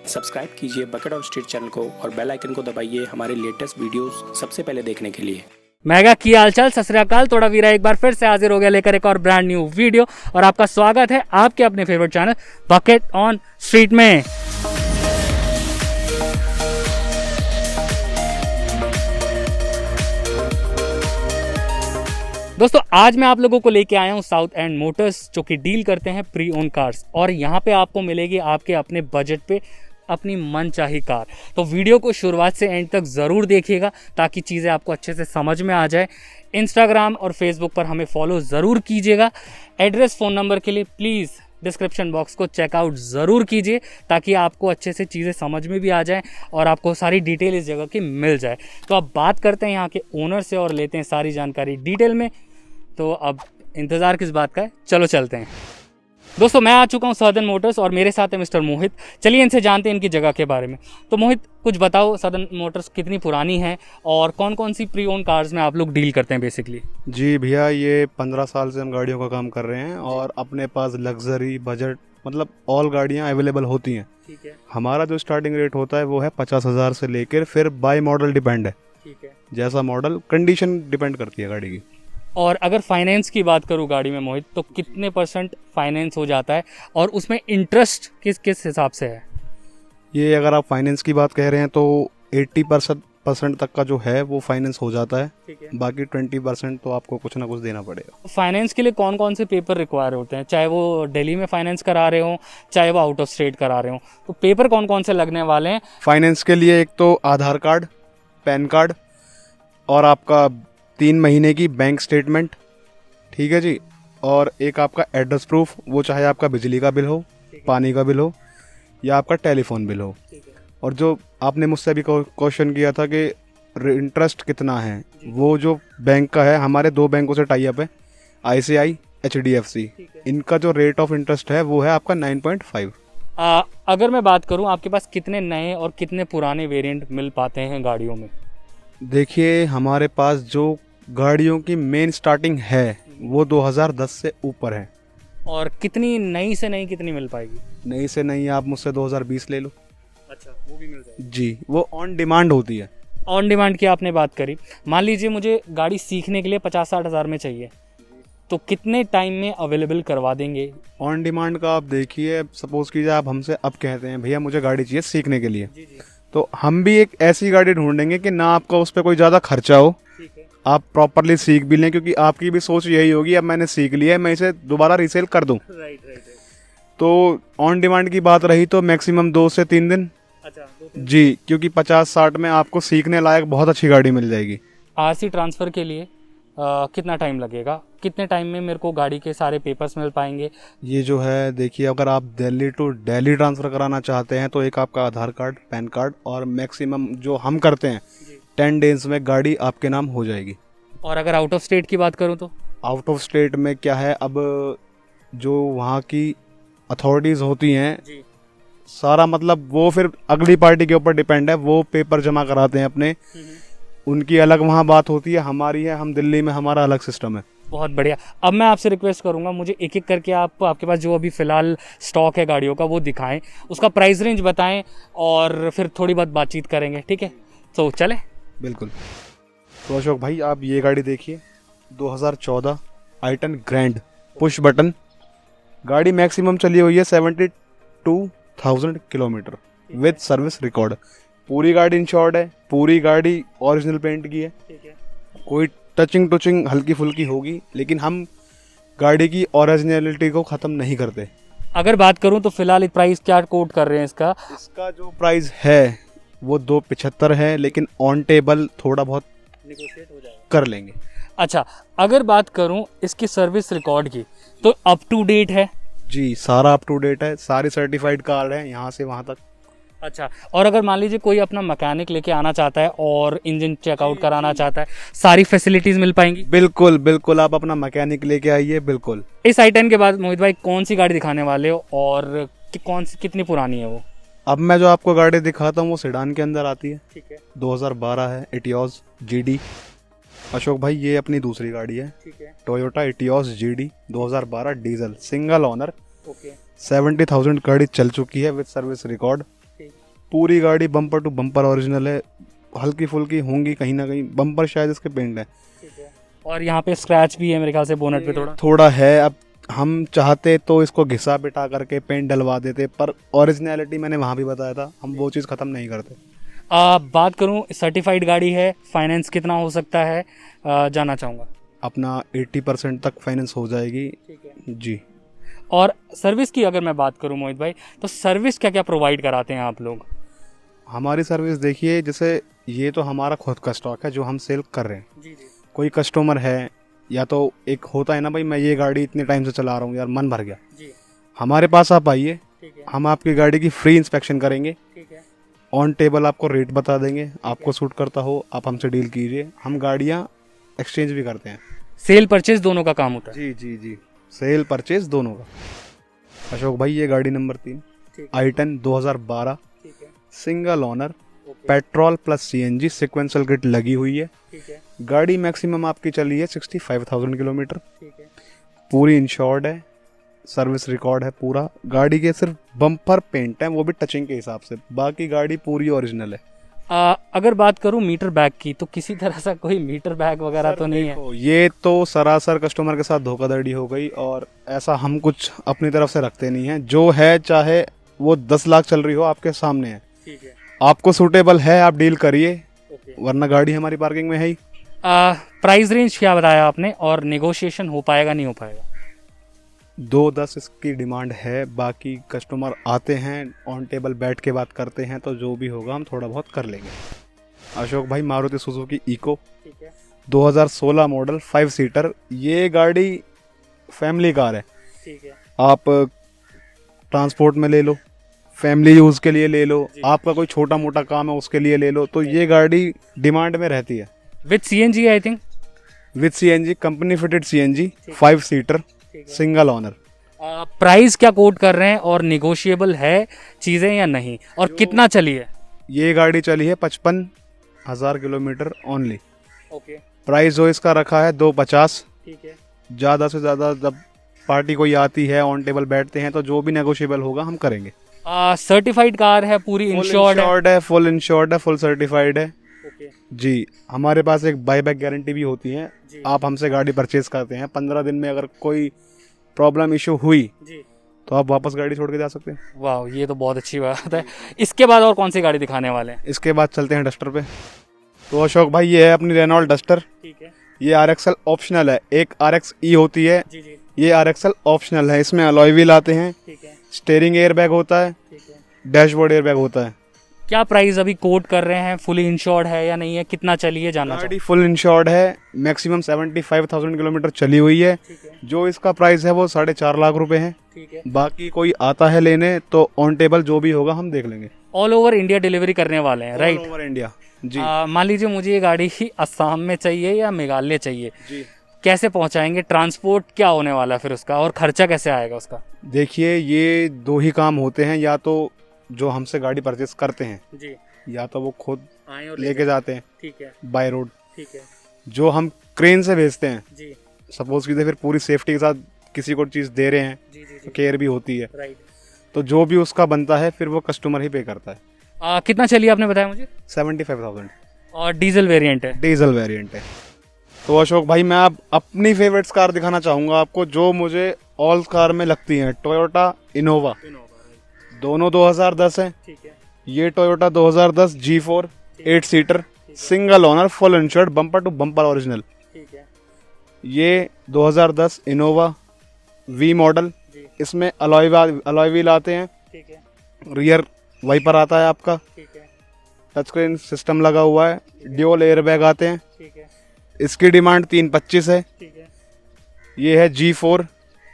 Subscribe कीजिए bucket of street channel को और बेल आइकन को दबाइए हमारे लेटेस्ट वीडियोस सबसे पहले देखने के लिए। मेगा की हालचाल सत श्री अकाल। थोड़ा वीरा एक बार फिर से हाजिर हो गया लेकर एक और ब्रांड न्यू वीडियो और आपका स्वागत है आपके अपने favourite channel bucket on street में। दोस्तों आज मैं आप लोगों को लेके आया हूँ साउथ एंड मोटर्स जो कि डील करते हैं प्री ओन कार्स और यहाँ पे आपको मिलेगी आपके अपने बजट पे अपनी मनचाही कार। तो वीडियो को शुरुआत से एंड तक ज़रूर देखिएगा ताकि चीज़ें आपको अच्छे से समझ में आ जाए। इंस्टाग्राम और फेसबुक पर हमें फॉलो ज़रूर कीजिएगा। एड्रेस फ़ोन नंबर के लिए प्लीज़ डिस्क्रिप्शन बॉक्स को चेकआउट ज़रूर कीजिए ताकि आपको अच्छे से चीज़ें समझ में भी आ जाएं और आपको सारी डिटेल इस जगह की मिल जाए। तो अब बात करते हैं यहाँ के ओनर से और लेते हैं सारी जानकारी डिटेल में। तो अब इंतज़ार किस बात का है, चलो चलते हैं। दोस्तों मैं आ चुका हूँ सदर्न मोटर्स और मेरे साथ है मिस्टर मोहित। चलिए इनसे जानते हैं इनकी जगह के बारे में। तो मोहित कुछ बताओ, सदर्न मोटर्स कितनी पुरानी है और कौन कौन सी प्री ओन कार्स में आप लोग डील करते हैं बेसिकली? जी भैया, ये 15 साल से हम गाड़ियों का काम कर रहे हैं और अपने पास लग्जरी बजट मतलब ऑल गाड़ियाँ अवेलेबल होती हैं। ठीक है। हमारा जो स्टार्टिंग रेट होता है वो है 50,000 से लेकर, फिर बाय मॉडल डिपेंड है। ठीक है। जैसा मॉडल कंडीशन डिपेंड करती है गाड़ी की। और अगर फाइनेंस की बात करूँ गाड़ी में मोहित, तो कितने % फाइनेंस हो जाता है और उसमें इंटरेस्ट किस किस हिसाब से है? ये अगर आप फाइनेंस की बात कह रहे हैं तो 80% तक का जो है वो फाइनेंस हो जाता है। ठीक है। बाकी 20% तो आपको कुछ ना कुछ देना पड़ेगा। फाइनेंस के लिए कौन कौन से पेपर रिक्वायर होते हैं, चाहे वो दिल्ली में फाइनेंस करा रहे हो चाहे वो आउट ऑफ स्टेट करा रहे हो, तो पेपर कौन कौन से लगने वाले हैं? फाइनेंस के लिए एक तो आधार कार्ड, पैन कार्ड और आपका 3 महीने की बैंक स्टेटमेंट। ठीक है जी। और एक आपका एड्रेस प्रूफ, वो चाहे आपका बिजली का बिल हो, पानी का बिल हो या आपका टेलीफोन बिल हो। और जो आपने मुझसे अभी क्वेश्चन किया था कि इंटरेस्ट कितना है, वो जो बैंक का है, हमारे 2 बैंकों से टाई अप है, ICICI, HDFC। इनका जो रेट ऑफ इंटरेस्ट है वो है आपका 9.5। अगर मैं बात करूं आपके पास कितने नए और कितने पुराने वेरिएंट मिल पाते हैं गाड़ियों में? देखिए, हमारे पास जो गाड़ियों की मेन स्टार्टिंग है वो 2010 से ऊपर है। और कितनी नई से नई कितनी मिल पाएगी? नई से नई आप मुझसे 2020 ले लो। अच्छा, वो भी मिल जाएगी जी, वो ऑन डिमांड होती है। ऑन डिमांड की आपने बात करी, मान लीजिए मुझे गाड़ी सीखने के लिए 50-60 हज़ार में चाहिए, तो कितने टाइम में अवेलेबल करवा देंगे? ऑन डिमांड का आप देखिए, सपोज कीजिए आप हमसे अब कहते हैं भैया मुझे गाड़ी चाहिए सीखने के लिए, तो हम भी एक ऐसी गाड़ी ढूंढेंगे कि ना आपका उस पर कोई ज़्यादा खर्चा हो, आप प्रॉपरली सीख भी लें, क्योंकि आपकी भी सोच यही होगी अब मैंने सीख लिया है, मैं इसे दोबारा रीसेल कर दूं। राइट। तो ऑन डिमांड की बात रही तो मैक्सिमम 2 से 3 दिन। अच्छा, जी, क्योंकि 50-60 में आपको सीखने लायक बहुत अच्छी गाड़ी मिल जाएगी। RC ट्रांसफ़र के लिए कितना टाइम लगेगा? कितने टाइम में मेरे को गाड़ी के सारे पेपर्स मिल पाएंगे? ये जो है देखिए, अगर आप दिल्ली टू दिल्ली ट्रांसफ़र कराना चाहते हैं तो एक आपका आधार कार्ड, पैन कार्ड और मैक्सिमम जो हम करते हैं 10 डेज में गाड़ी आपके नाम हो जाएगी। और अगर आउट ऑफ स्टेट की बात करूं तो? आउट ऑफ स्टेट में क्या है, अब जो वहाँ की अथॉरिटीज़ होती हैं जी। सारा मतलब वो फिर अगली पार्टी के ऊपर डिपेंड है, वो पेपर जमा कराते हैं अपने, उनकी अलग वहाँ बात होती है, हमारी है, हम दिल्ली में हमारा अलग सिस्टम है। बहुत बढ़िया। अब मैं आपसे रिक्वेस्ट करूंगा, मुझे एक एक करके आपके पास जो अभी फ़िलहाल स्टॉक है गाड़ियों का वो दिखाएं, उसका प्राइस रेंज बताएं और फिर थोड़ी बहुत बातचीत करेंगे। ठीक है, तो चलें। बिल्कुल। तो अशोक भाई, आप ये गाड़ी देखिए, 2014 i10 ग्रैंड पुश बटन गाड़ी, मैक्सिमम चली हुई है 72,000 किलोमीटर विद सर्विस रिकॉर्ड। पूरी गाड़ी इंश्योर्ड है, पूरी गाड़ी ओरिजिनल पेंट की है। कोई टचिंग हल्की फुल्की होगी, लेकिन हम गाड़ी की ओरिजिनलिटी को ख़त्म नहीं करते। अगर बात करूं तो फिलहाल प्राइस क्या कोट कर रहे हैं इसका? इसका जो प्राइस है वो 275 है, लेकिन ऑन टेबल थोड़ा बहुत नेगोशिएट हो जाएगा, कर लेंगे। अच्छा, अगर बात करूं इसकी सर्विस रिकॉर्ड की तो अप टू डेट है? जी, सारा अप टू डेट है, सारी सर्टिफाइड कार है यहाँ से वहाँ तक। अच्छा, और अगर मान लीजिए कोई अपना मैकेनिक लेके आना चाहता है और इंजन चेकआउट कराना चाहता है, सारी फैसिलिटीज़ मिल पाएंगी? बिल्कुल बिल्कुल, आप अपना मैकेनिक लेके आइए। बिल्कुल। इस i10 के बाद मोहित भाई कौन सी गाड़ी दिखाने वाले हो और कौन सी कितनी पुरानी है वो? अब मैं जो आपको गाड़ी दिखाता हूँ वो सेडान के अंदर आती है। ठीक है। 2012 है, एटियोस GD। अशोक भाई, ये अपनी दूसरी गाड़ी है, ठीक है। Toyota Etios GD 2012 diesel, single owner. Okay. 70,000 गाड़ी चल चुकी है विद सर्विस रिकॉर्ड। पूरी गाड़ी बम्पर टू बम्पर ओरिजिनल है, हल्की फुल्की होंगी कहीं ना कहीं, बम्पर शायद इसके पेंट है। और यहाँ पे स्क्रैच भी है मेरे ख्याल से बोनट पे थोड़ा। थोड़ा है, अब हम चाहते तो इसको घिसा बिठा करके पेंट डलवा देते, पर ओरिजिनलिटी मैंने वहाँ भी बताया था, हम वो चीज़ ख़त्म नहीं करते। बात करूँ सर्टिफाइड गाड़ी है, फाइनेंस कितना हो सकता है जानना चाहूँगा। अपना 80% तक फाइनेंस हो जाएगी। ठीक है। जी। और सर्विस की अगर मैं बात करूँ मोहित भाई, तो सर्विस क्या क्या प्रोवाइड कराते हैं आप लोग? हमारी सर्विस देखिए, जैसे ये तो हमारा खुद का स्टॉक है जो हम सेल कर रहे हैं। जी जी। कोई कस्टमर है, या तो एक होता है ना भाई, मैं ये गाड़ी इतने टाइम से चला रहा हूँ यार, मन भर गया, जी। हमारे पास आप आइए, ठीक है। हम आपकी गाड़ी की फ्री इंस्पेक्शन करेंगे, ठीक है। ऑन टेबल आपको रेट बता देंगे, आपको सूट करता हो आप हमसे डील कीजिए। हम गाड़ियाँ एक्सचेंज भी करते हैं। सेल परचेज दोनों का काम होता है? जी जी जी, सेल परचेज दोनों का। अशोक भाई ये गाड़ी नंबर 3 ठीक i10 2012, ठीक है। Single owner, okay. Petrol plus CNG, sequential kit लगी हुई है। ठीक है। गाड़ी मैक्सिमम आपकी चली है 65,000 किलोमीटर, ठीक है। पूरी इंश्योर्ड है, सर्विस रिकॉर्ड है पूरा। गाड़ी के सिर्फ बम्पर पेंट है, वो भी टचिंग के हिसाब से, बाकी गाड़ी पूरी ओरिजिनल है। अगर बात करूं मीटर बैग की, तो किसी तरह से कोई मीटर बैग वगैरह तो नहीं है? देखो, ये तो सरासर कस्टमर के साथ धोखाधड़ी हो गई, और ऐसा हम कुछ अपनी तरफ से रखते नहीं है। जो है, चाहे वो 10 लाख चल रही हो, आपके सामने है। ठीक है। आपको सूटेबल है आप डील करिए, ओके। वरना गाड़ी हमारी पार्किंग में है ही। प्राइस रेंज क्या बताया आपने, और नेगोशिएशन हो पाएगा नहीं हो पाएगा? 210 इसकी डिमांड है, बाकी कस्टमर आते हैं, ऑन टेबल बैठ के बात करते हैं, तो जो भी होगा हम थोड़ा बहुत कर लेंगे। अशोक भाई मारुति सुजुकी इको ठीक है। 2016 मॉडल, 5 सीटर, ये गाड़ी फैमिली कार है। ठीक है। आप ट्रांसपोर्ट में ले लो, फैमिली यूज़ के लिए ले लो, आपका कोई छोटा मोटा काम है उसके लिए ले लो, तो ये गाड़ी डिमांड में रहती है। With CNG I think? With CNG, company fitted CNG, 5 seater, single owner. Price क्या कोट कर रहे हैं, और निगोशिएबल है चीज़ें या नहीं, और कितना चली है? ये गाड़ी चली है 55,000 किलोमीटर ओनली। ओके। प्राइस जो इसका रखा है 250। ठीक है। ज़्यादा से ज़्यादा जब पार्टी कोई आती है, ऑन टेबल बैठते हैं, तो जो भी नेगोशिएबल होगा हम करेंगे। सर्टिफाइड कार है, पूरी इंश्योर्ड है? फुल इंश्योर्ड है, फुल सर्टिफाइड है। ओके। जी, हमारे पास एक बाई बैक गारंटी भी होती है। जी। आप हमसे गाड़ी परचेज करते हैं, 15 दिन में अगर कोई प्रॉब्लम इशू हुई जी, तो आप वापस गाड़ी छोड़ के जा सकते हैं। वाह, ये तो बहुत अच्छी बात है। इसके बाद और कौन सी गाड़ी दिखाने वाले हैं? इसके बाद चलते हैं डस्टर पे। तो अशोक भाई ये है अपनी रेनॉल्ट डस्टर। ठीक है। ये RXL ऑप्शनल है, एक RX E होती है, जी जी। ये RXL ऑप्शनल है। इसमें अलॉय व्हील आते हैं, ठीक है। स्टीयरिंग एयर बैग होता है, ठीक है। डैशबोर्ड एयर बैग होता है। क्या प्राइस अभी कोट कर रहे हैं, फुली इंश्योर्ड है या नहीं है, कितना चली है जानना गाड़ी फुल इंश्योर्ड है, मैक्सिमम 75,000 किलोमीटर चली हुई है। ठीक है। जो इसका प्राइस है वो 4.5 लाख रुपए है। ठीक है। बाकी कोई आता है लेने तो ऑन टेबल जो भी होगा हम देख लेंगे। ऑल ओवर इंडिया डिलीवरी करने वाले हैं, राइट? ऑल ओवर इंडिया जी। मान लीजिए मुझे ये गाड़ी ही असम में चाहिए या मेघालय चाहिए, जी कैसे पहुंचाएंगे? ट्रांसपोर्ट क्या होने वाला है फिर उसका, और खर्चा कैसे आएगा उसका? देखिए, ये 2 ही काम होते हैं, या तो जो हमसे गाड़ी परचेस करते हैं, जी, या तो वो खुद आए और लेके जाते हैं ठीक है। By road. ठीक है। जो हम क्रेन से भेजते हैं, जी सपोज कीजिए, फिर पूरी सेफ्टी के साथ किसी को चीज़ दे रहे हैं, जी जी तो केयर भी होती है, राइट। तो जो भी उसका बनता है फिर वो कस्टमर ही पे करता है। कितना चलिए आपने बताया मुझे? 75,000 और डीजल वेरिएंट है? डीजल वेरिएंट है। तो अशोक भाई मैं अब अपनी फेवरेट्स कार दिखाना चाहूँगा आपको, जो मुझे ऑल कार में लगती हैं। टोयोटा इनोवा, दोनों 2010 है। ठीक है। ये Toyota 2010 G4, 8 seater, single owner, full insured, bumper to bumper original. ठीक है। ये 2010 इनोवा V मॉडल, जी। इसमें अलॉय व्हील आते हैं, ठीक है। रियर वाइपर आता है आपका, ठीक है। टच स्क्रीन सिस्टम लगा हुआ है, ड्यूल एयर बैग आते हैं। ठीक है। इसकी डिमांड 325 है। ठीक है। ये है G4,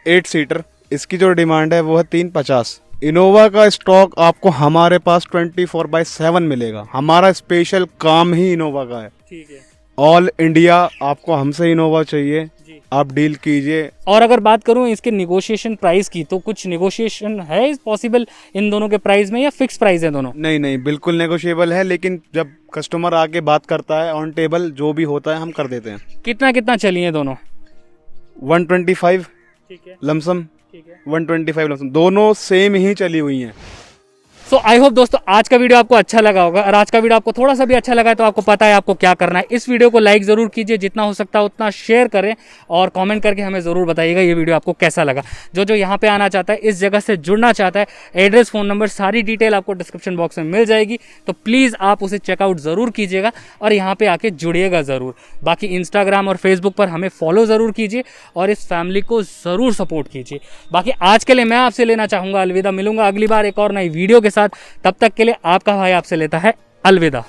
8 सीटर, इसकी जो डिमांड है वो है 350। इनोवा का स्टॉक आपको हमारे पास 24/7 मिलेगा। हमारा स्पेशल काम ही इनोवा का है। ठीक है। ऑल इंडिया आपको हमसे इनोवा चाहिए, जी। आप डील कीजिए। और अगर बात करूं इसके निगोशिएशन प्राइस की, तो कुछ निगोशिएशन है पॉसिबल इन दोनों के प्राइस में, या फिक्स प्राइस है दोनों? नहीं नहीं, बिल्कुल नेगोशिएबल है, लेकिन जब कस्टमर आके बात करता है, ऑन टेबल जो भी होता है हम कर देते हैं। कितना कितना चली है दोनों? 125 ठीक है। लमसम, ठीक है। 125 लमसम, दोनों सेम ही चली हुई हैं। सो आई होप दोस्तों आज का वीडियो आपको अच्छा लगा होगा, और आज का वीडियो आपको थोड़ा सा भी अच्छा लगा है तो आपको पता है आपको क्या करना है। इस वीडियो को लाइक जरूर कीजिए, जितना हो सकता है उतना शेयर करें, और कमेंट करके हमें ज़रूर बताइएगा ये वीडियो आपको कैसा लगा। जो जो यहाँ पे आना चाहता है, इस जगह से जुड़ना चाहता है, एड्रेस, फ़ोन नंबर, सारी डिटेल आपको डिस्क्रिप्शन बॉक्स में मिल जाएगी, तो प्लीज़ आप उसे चेकआउट ज़रूर कीजिएगा और यहाँ पे आके जुड़िएगा ज़रूर। बाकी इंस्टाग्राम और फेसबुक पर हमें फॉलो ज़रूर कीजिए और इस फैमिली को ज़रूर सपोर्ट कीजिए। बाकी आज के लिए मैं आपसे लेना चाहूँगा अलविदा। मिलूंगा अगली बार एक और नई वीडियो के साथ, तब तक के लिए आपका भाई आपसे लेता है अलविदा।